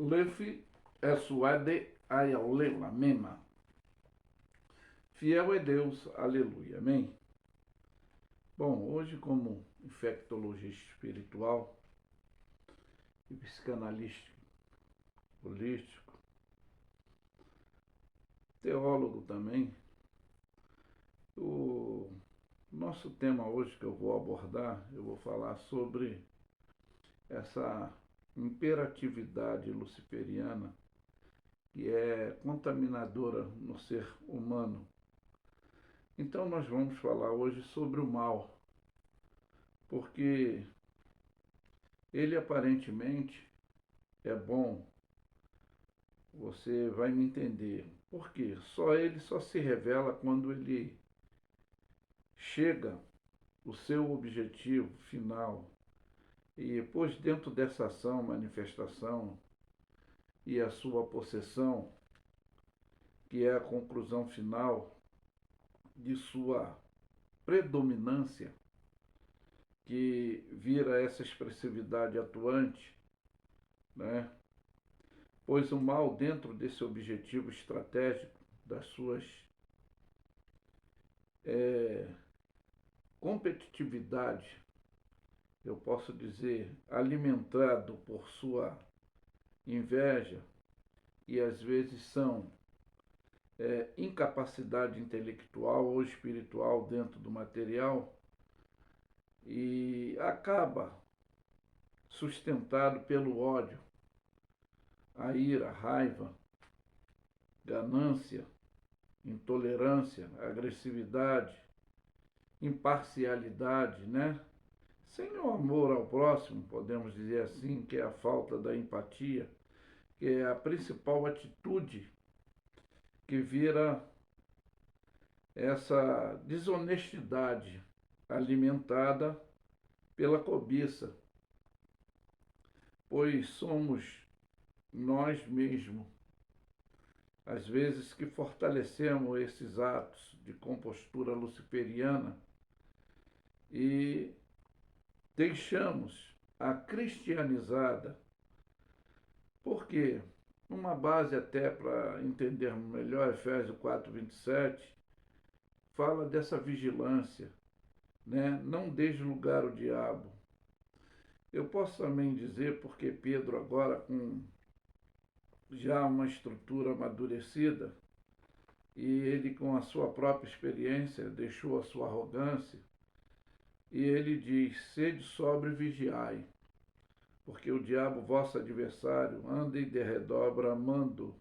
Lefi é suade ayaolela mema. Fiel é Deus, aleluia, amém? Bom, hoje como infectologista espiritual e psicanalista holístico, teólogo também, o nosso tema hoje que eu vou abordar, eu vou falar sobre essa imperatividade luciferiana que é contaminadora no ser humano. Então nós vamos falar hoje sobre o mal, porque ele aparentemente é bom, você vai me entender. Por quê? Ele só se revela quando ele chega o seu objetivo final. E depois, dentro dessa ação, manifestação e a sua possessão, que é a conclusão final de sua predominância, que vira essa expressividade atuante, né? Pois o mal, dentro desse objetivo estratégico, das suas competitividade, eu posso dizer, alimentado por sua inveja, e às vezes são incapacidade intelectual ou espiritual dentro do material, e acaba sustentado pelo ódio, a ira, a raiva, ganância, intolerância, agressividade, imparcialidade, né? Sem o amor ao próximo, podemos dizer assim, que é a falta da empatia, que é a principal atitude que vira essa desonestidade alimentada pela cobiça, pois somos nós mesmos, às vezes, que fortalecemos esses atos de compostura luciferiana e deixamos a cristianizada. Por quê? Uma base até para entendermos melhor, Efésios 4:27, fala dessa vigilância, né? Não deixe lugar o diabo. Eu posso também dizer, porque Pedro agora com já uma estrutura amadurecida, e ele com a sua própria experiência deixou a sua arrogância, e ele diz, sede sóbrio e vigiai, porque o diabo, vosso adversário, anda em derredor bramando,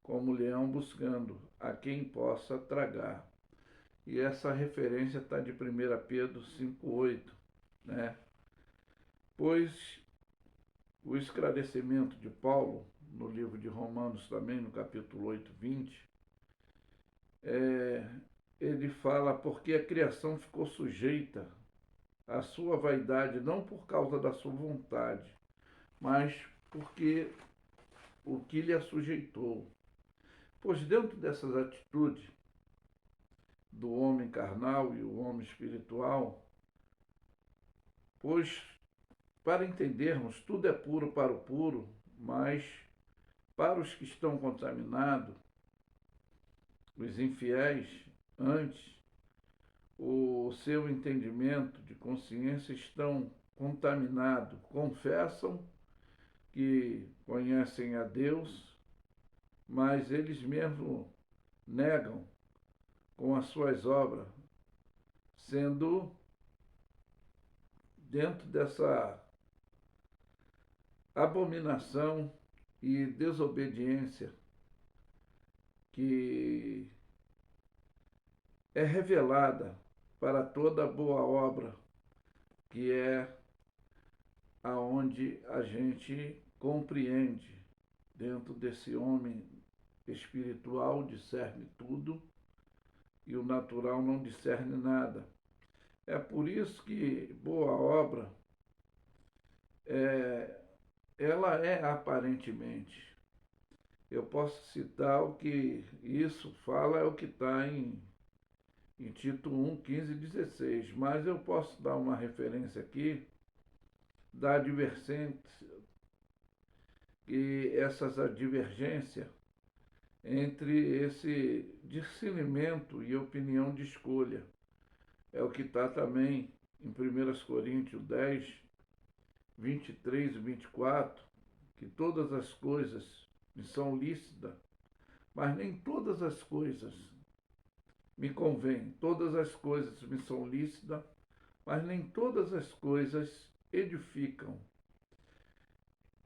como leão buscando a quem possa tragar. E essa referência está de 1 Pedro 5:8, né? Pois o esclarecimento de Paulo, no livro de Romanos também, no capítulo 8:20, ele fala porque a criação ficou sujeita à sua vaidade, não por causa da sua vontade, mas porque o que lhe assujeitou. Pois dentro dessas atitudes do homem carnal e o homem espiritual, pois para entendermos, tudo é puro para o puro, mas para os que estão contaminados, os infiéis, antes, o seu entendimento de consciência estão contaminados, confessam que conhecem a Deus, mas eles mesmos negam com as suas obras, sendo dentro dessa abominação e desobediência que é revelada para toda boa obra, que é aonde a gente compreende dentro desse homem espiritual discerne tudo e o natural não discerne nada. É por isso que boa obra ela é aparentemente. Eu posso citar o que isso fala, é o que está em Tito 1:15-16, mas eu posso dar uma referência aqui da advertência que essas divergências entre esse discernimento e opinião de escolha. É o que está também em 1 Coríntios 10, 23 e 24, que todas as coisas me são lícitas, mas nem todas as coisas me convêm. Todas as coisas me são lícitas, mas nem todas as coisas edificam.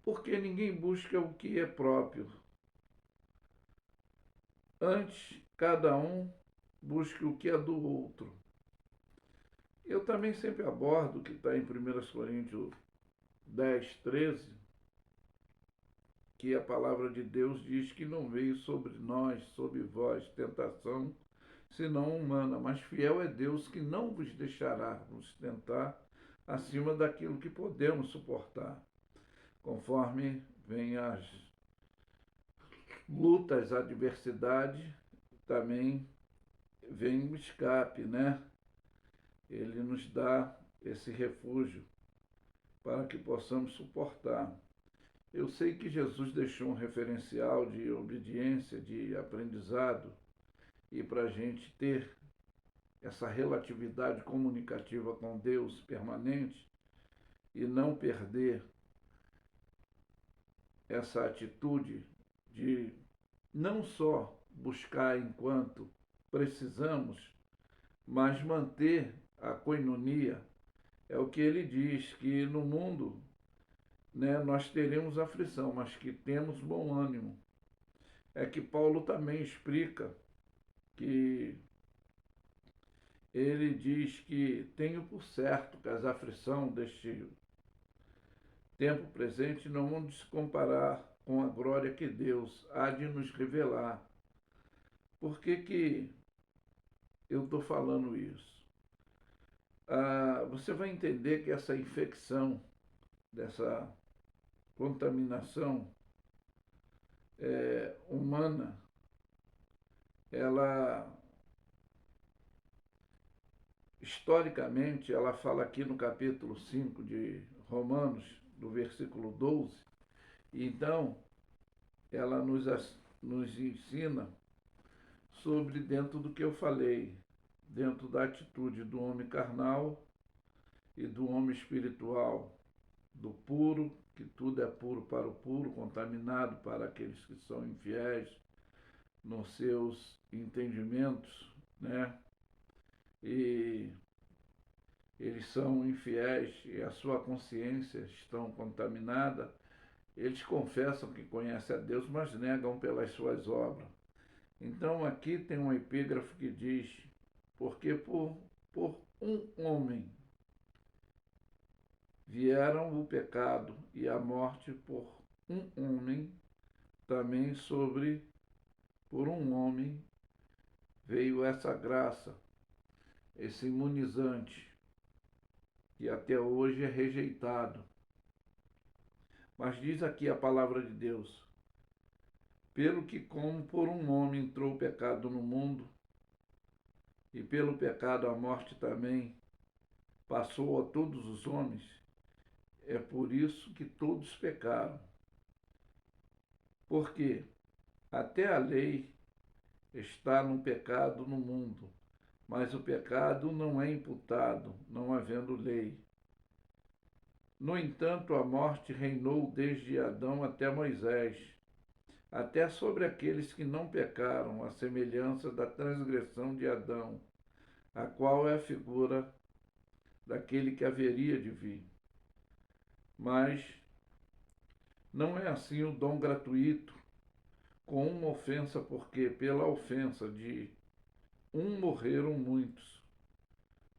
Porque ninguém busca o que é próprio. Antes, cada um busque o que é do outro. Eu também sempre abordo o que está em 1 Coríntios 10, 13, que a palavra de Deus diz que não veio sobre nós, sobre vós, tentação, senão humana, mas fiel é Deus que não vos deixará vos tentar acima daquilo que podemos suportar. Conforme vem as lutas, adversidades, também vem o escape, né? Ele nos dá esse refúgio para que possamos suportar. Eu sei que Jesus deixou um referencial de obediência, de aprendizado, e para a gente ter essa relatividade comunicativa com Deus permanente e não perder essa atitude de não só buscar enquanto precisamos, mas manter a coinonia. É o que ele diz, que no mundo, né, nós teremos aflição, mas que temos bom ânimo. É que Paulo também explica que ele diz que tenho por certo que as aflições deste tempo presente não vão se comparar com a glória que Deus há de nos revelar. Por que eu estou falando isso? Você vai entender que essa infecção, dessa contaminação humana, ela, historicamente, ela fala aqui no capítulo 5 de Romanos, do versículo 12, e então ela nos ensina sobre dentro do que eu falei, dentro da atitude do homem carnal e do homem espiritual, do puro, que tudo é puro para o puro, contaminado para aqueles que são infiéis nos seus entendimentos, né? E eles são infiéis e a sua consciência estão contaminada. Eles confessam que conhecem a Deus, mas negam pelas suas obras. Então aqui tem um epígrafe que diz, porque por um homem vieram o pecado e a morte por um homem, também por um homem veio essa graça, esse imunizante, que até hoje é rejeitado. Mas diz aqui a palavra de Deus, pelo que como por um homem entrou o pecado no mundo, e pelo pecado a morte também passou a todos os homens, é por isso que todos pecaram. Porque até a lei está no pecado no mundo, mas o pecado não é imputado, não havendo lei. No entanto, a morte reinou desde Adão até Moisés, até sobre aqueles que não pecaram, à semelhança da transgressão de Adão, a qual é a figura daquele que haveria de vir. Mas não é assim o dom gratuito, com uma ofensa, porque pela ofensa de um morreram muitos.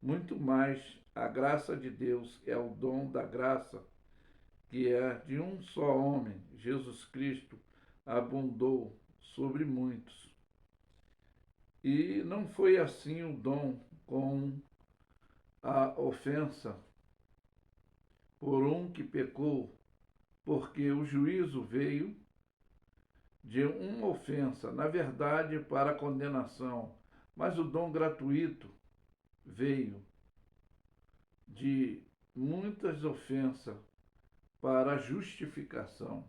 Muito mais a graça de Deus é o dom da graça, que é de um só homem, Jesus Cristo, abundou sobre muitos. E não foi assim o dom com a ofensa por um que pecou, porque o juízo veio de uma ofensa, na verdade, para a condenação, mas o dom gratuito veio de muitas ofensas para a justificação.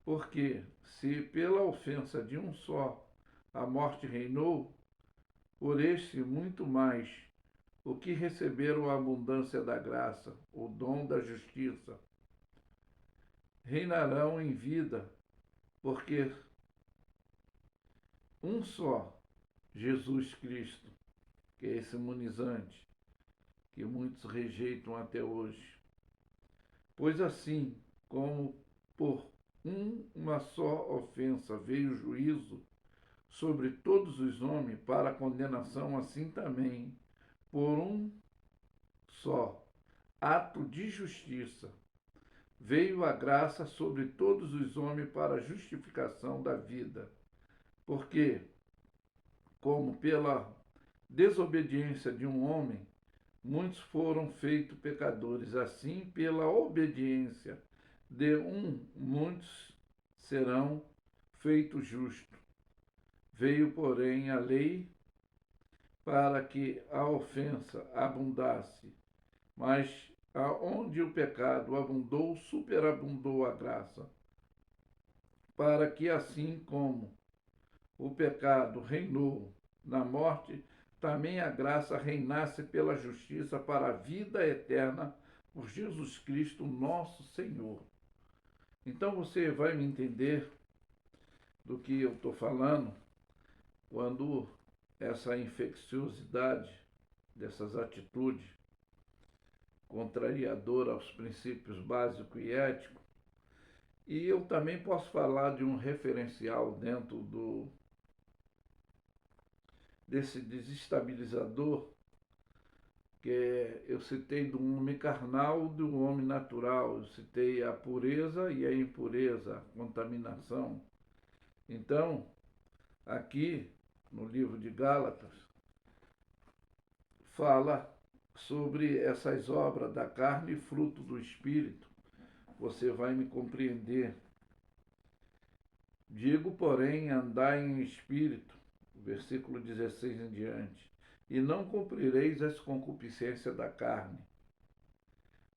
Porque se pela ofensa de um só a morte reinou, por este muito mais o que receberam a abundância da graça, o dom da justiça, reinarão em vida, porque um só, Jesus Cristo, que é esse imunizante que muitos rejeitam até hoje. Pois assim como por uma só ofensa veio o juízo sobre todos os homens para a condenação, assim também, por um só ato de justiça, veio a graça sobre todos os homens para a justificação da vida. Porque, como pela desobediência de um homem, muitos foram feitos pecadores, assim, pela obediência de um, muitos serão feitos justos. Veio, porém, a lei para que a ofensa abundasse, mas aonde o pecado abundou, superabundou a graça, para que assim como o pecado reinou na morte, também a graça reinasse pela justiça para a vida eterna por Jesus Cristo, nosso Senhor. Então você vai me entender do que eu estou falando quando essa infecciosidade dessas atitudes contrariadora aos princípios básicos e éticos. E eu também posso falar de um referencial dentro desse desestabilizador, eu citei do homem carnal e do homem natural, eu citei a pureza e a impureza, a contaminação. Então, aqui no livro de Gálatas, fala sobre essas obras da carne e fruto do Espírito. Você vai me compreender. Digo, porém, andai em espírito, versículo 16 em diante, e não cumprireis as concupiscências da carne.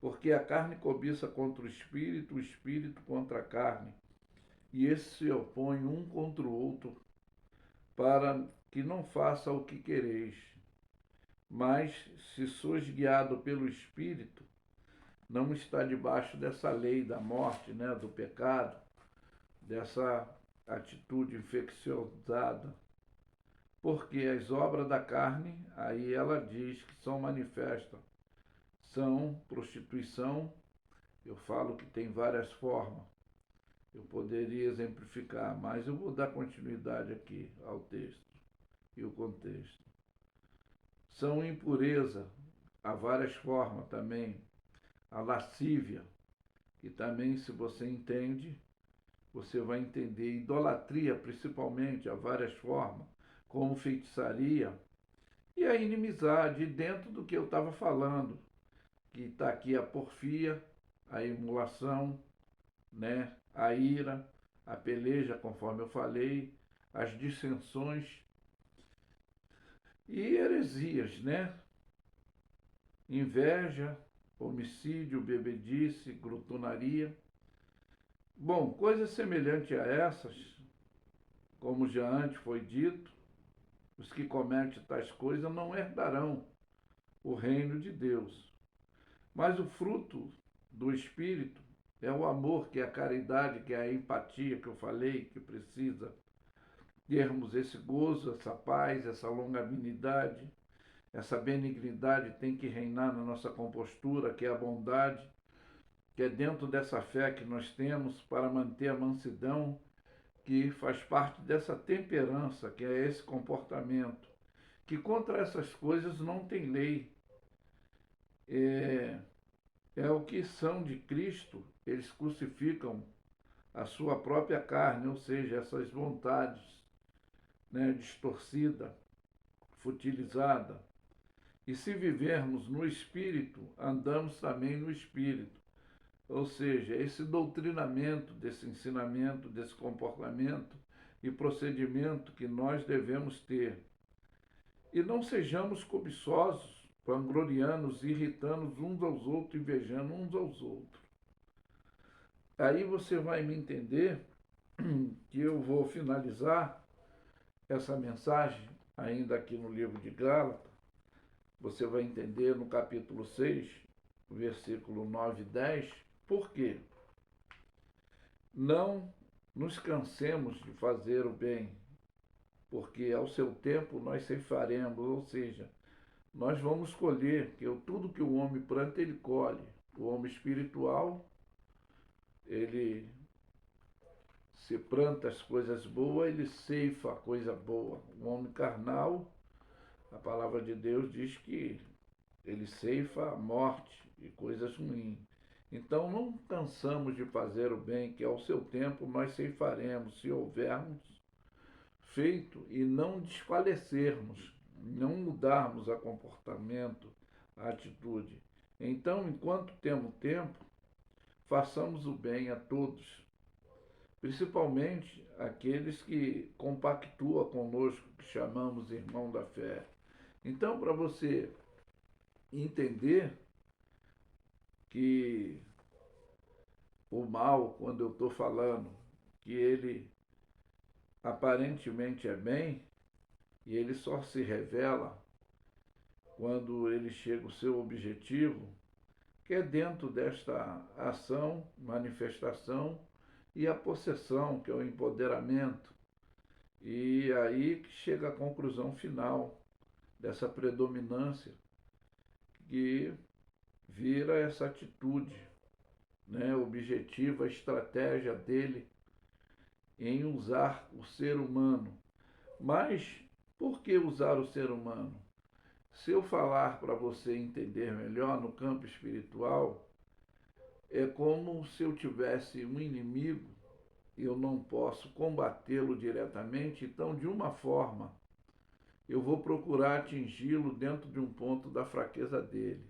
Porque a carne cobiça contra o espírito contra a carne, e esses se opõem um contra o outro, para que não faça o que quereis. Mas, se sois guiado pelo Espírito, não está debaixo dessa lei da morte, né, do pecado, dessa atitude infecciosada. Porque as obras da carne, aí ela diz que são manifestas, são prostituição, eu falo que tem várias formas, eu poderia exemplificar, mas eu vou dar continuidade aqui ao texto e o contexto. São impureza, há várias formas também, a lascívia, que também, se você entende, você vai entender. Idolatria, principalmente, há várias formas, como feitiçaria, e a inimizade, dentro do que eu estava falando, que está aqui a porfia, a emulação, né? A ira, a peleja, conforme eu falei, as dissensões e heresias, né? Inveja, homicídio, bebedice, glutonaria. Bom, coisas semelhantes a essas, como já antes foi dito, os que cometem tais coisas não herdarão o reino de Deus. Mas o fruto do Espírito é o amor, que é a caridade, que é a empatia que eu falei, que precisa termos esse gozo, essa paz, essa longanimidade, essa benignidade tem que reinar na nossa compostura, que é a bondade, que é dentro dessa fé que nós temos para manter a mansidão, que faz parte dessa temperança, que é esse comportamento, que contra essas coisas não tem lei. É o que são de Cristo, eles crucificam a sua própria carne, ou seja, essas vontades, né, distorcida, futilizada. E se vivermos no Espírito, andamos também no Espírito. Ou seja, esse doutrinamento, desse ensinamento, desse comportamento e procedimento que nós devemos ter. E não sejamos cobiçosos, vanglorianos, irritando uns aos outros, invejando uns aos outros. Aí você vai me entender que eu vou finalizar essa mensagem, ainda aqui no livro de Gálatas. Você vai entender no capítulo 6, versículo 9 e 10, por quê? Não nos cansemos de fazer o bem, porque ao seu tempo nós ceifaremos, ou seja, nós vamos colher, que tudo que o homem planta, ele colhe. O homem espiritual, ele se planta as coisas boas, ele ceifa a coisa boa. O homem carnal, a palavra de Deus diz que ele ceifa a morte e coisas ruins. Então não cansamos de fazer o bem, que ao seu tempo nós ceifaremos, se houvermos feito e não desfalecermos, não mudarmos a comportamento, a atitude. Então, enquanto temos tempo, façamos o bem a todos, principalmente aqueles que compactuam conosco, que chamamos irmão da fé. Então, para você entender que o mal, quando eu estou falando que ele aparentemente é bem, e ele só se revela quando ele chega ao seu objetivo, que é dentro desta ação, manifestação e a possessão, que é o empoderamento. E aí que chega a conclusão final dessa predominância que vira essa atitude, né, objetiva, a estratégia dele em usar o ser humano. Mas por que usar o ser humano? Se eu falar para você entender melhor no campo espiritual, é como se eu tivesse um inimigo e eu não posso combatê-lo diretamente, então, de uma forma, eu vou procurar atingi-lo dentro de um ponto da fraqueza dele.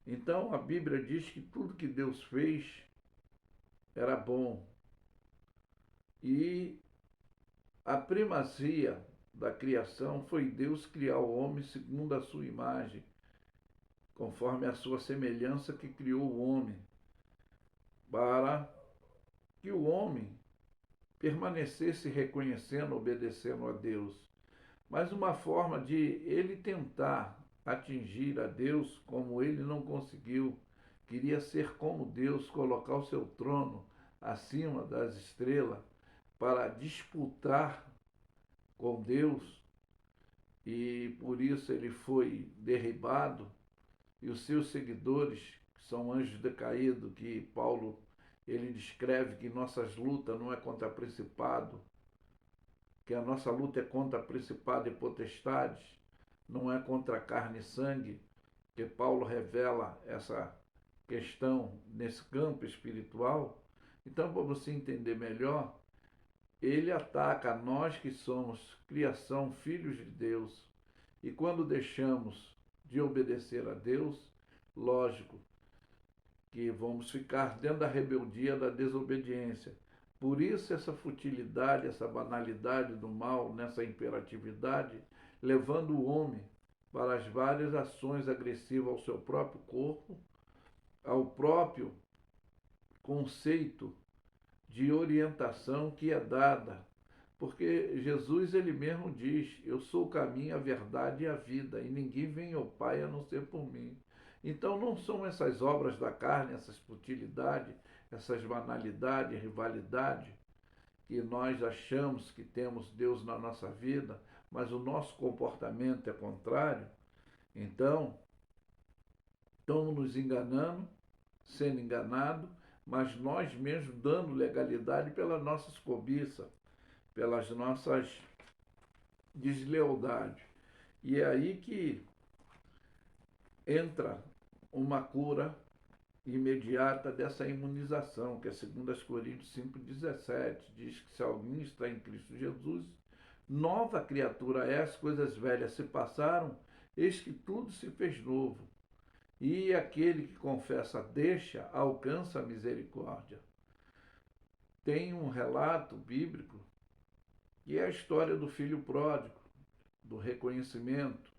Então, a Bíblia diz que tudo que Deus fez era bom. E a primazia da criação foi Deus criar o homem segundo a sua imagem, conforme a sua semelhança que criou o homem, para que o homem permanecesse reconhecendo, obedecendo a Deus. Mas uma forma de ele tentar atingir a Deus, como ele não conseguiu, queria ser como Deus, colocar o seu trono acima das estrelas para disputar com Deus, e por isso ele foi derribado, e os seus seguidores, que são anjos decaídos, que Paulo ele descreve que nossas lutas não é contra principado, que a nossa luta é contra principado e potestades, não é contra carne e sangue, que Paulo revela essa questão nesse campo espiritual. Então, para você entender melhor, ele ataca nós que somos criação, filhos de Deus. E quando deixamos de obedecer a Deus, lógico que vamos ficar dentro da rebeldia, da desobediência. Por isso essa futilidade, essa banalidade do mal, nessa imperatividade, levando o homem para as várias ações agressivas ao seu próprio corpo, ao próprio conceito de orientação que é dada. Porque Jesus ele mesmo diz, eu sou o caminho, a verdade e a vida, e ninguém vem ao Pai a não ser por mim. Então não são essas obras da carne, essas futilidades, essas banalidades, rivalidade, que nós achamos que temos Deus na nossa vida, mas o nosso comportamento é contrário. Então, estamos nos enganando, sendo enganados, mas nós mesmos dando legalidade pelas nossas cobiças, pelas nossas deslealdades. E é aí que entra uma cura imediata dessa imunização, que é 2 Coríntios 5,17, diz que se alguém está em Cristo Jesus, nova criatura é, as coisas velhas se passaram, eis que tudo se fez novo. E aquele que confessa deixa, alcança a misericórdia. Tem um relato bíblico que é a história do filho pródigo, do reconhecimento.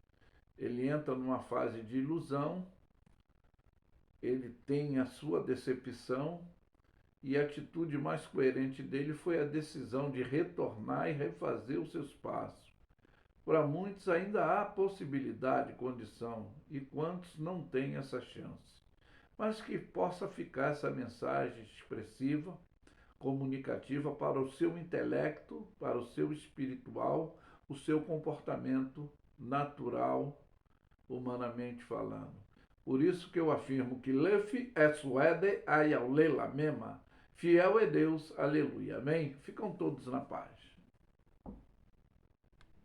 Ele entra numa fase de ilusão, ele tem a sua decepção, e a atitude mais coerente dele foi a decisão de retornar e refazer os seus passos. Para muitos ainda há possibilidade, condição, e quantos não têm essa chance. Mas que possa ficar essa mensagem expressiva, comunicativa para o seu intelecto, para o seu espiritual, o seu comportamento natural, humanamente falando. Por isso que eu afirmo que Lefi é suede ayaule la mema. Fiel é Deus, aleluia. Amém? Ficam todos na paz.